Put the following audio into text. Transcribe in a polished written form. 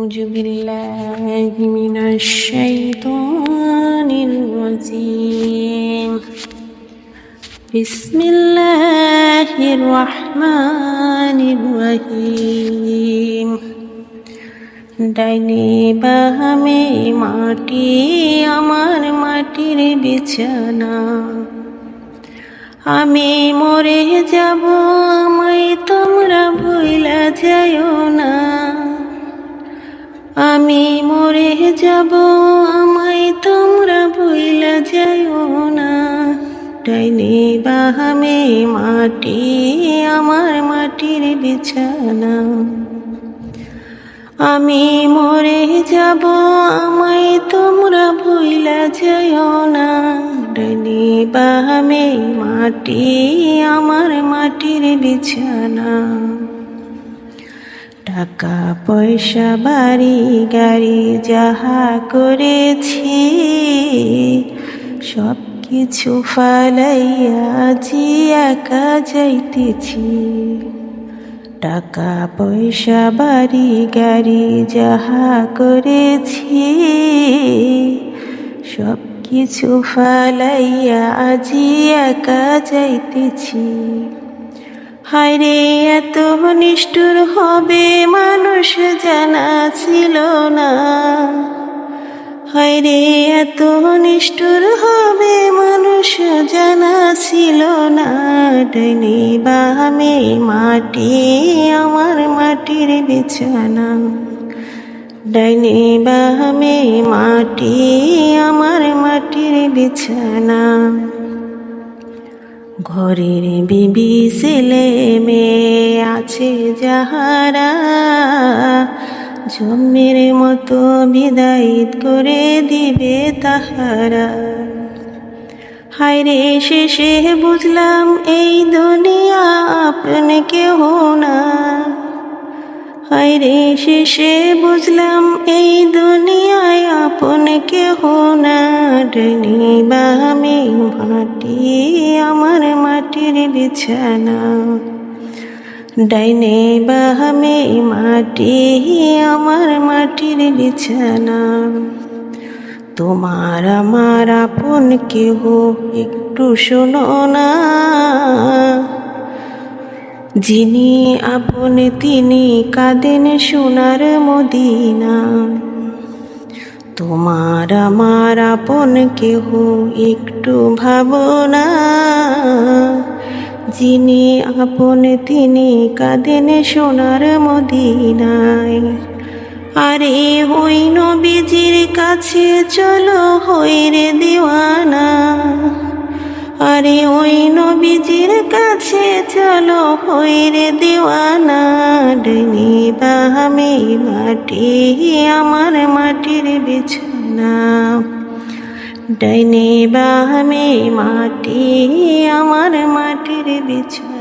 أعوذ بالله من الشيطان الرجيم بسم الله الرحمن الرحيم ডাইনে বামে মাটি আমার মাটির বিছানা আমি মরে যাব আমায় তোমরা ভুইলা যাইও না আমি মরে যাব আমায় তোমরা ভুইলা যাইও না ডাইনে বামে মাটি আমার মাটির বিছানা আমি মরে যাব আমায় তোমরা ভুইলা যাইও না ডাইনে বামে মাটি আমার মাটির বিছানা টাকা পয়সা বাড়ি গাড়ি যাহা করেছি সব কিছু ফালাইয়া জি একা যাইতেছি টাকা পয়সা বাড়ি গাড়ি যাহা করেছি সব কিছু ফালাইয়া আজি একা যাইতেছি হায়রে এত নিষ্ঠুর হবে মানুষ জানা ছিল না হায়রে এত নিষ্ঠুর হবে মানুষ জানা ছিল না ডাইনে বামে মাটি আমার মাটির বিছানা ডাইনে বামে মাটি আমার মাটির বিছানা ঘরের বিবি ছেলে মেয়ে আছে যাহারা জন্মের মতো বিদায় করে দিবে তাহারা হায়রে শেষে বুঝলাম এই দুনিয়া আপন কেহ না হায়রে শেষে বুঝলাম এই দুনিয়ায় আপন কেহ না ডাইনে বামে মাটি আমার মাটির বিছানা ডাইনে বামে মাটি আমার মাটির বিছানা তোমার আমার আপন কেহ একটু শোনো না যিনি আপন তিনি কাঁদেন সোনার মদিনা তোমার আমার আপন কেহ একটু ভাবনা যিনি আপন তিনি কাঁদেন সোনার মদিনায় আরে ওই নবীজির কাছে চলো হইরে দিওয়ানা আরে ওই নবীজির কাছে চলো হইরে দিওয়ানা ডাইনে বামে মাটি আমার মাটির বিছানা ডাইনে বামে মাটি আমার মাটির বিছানা।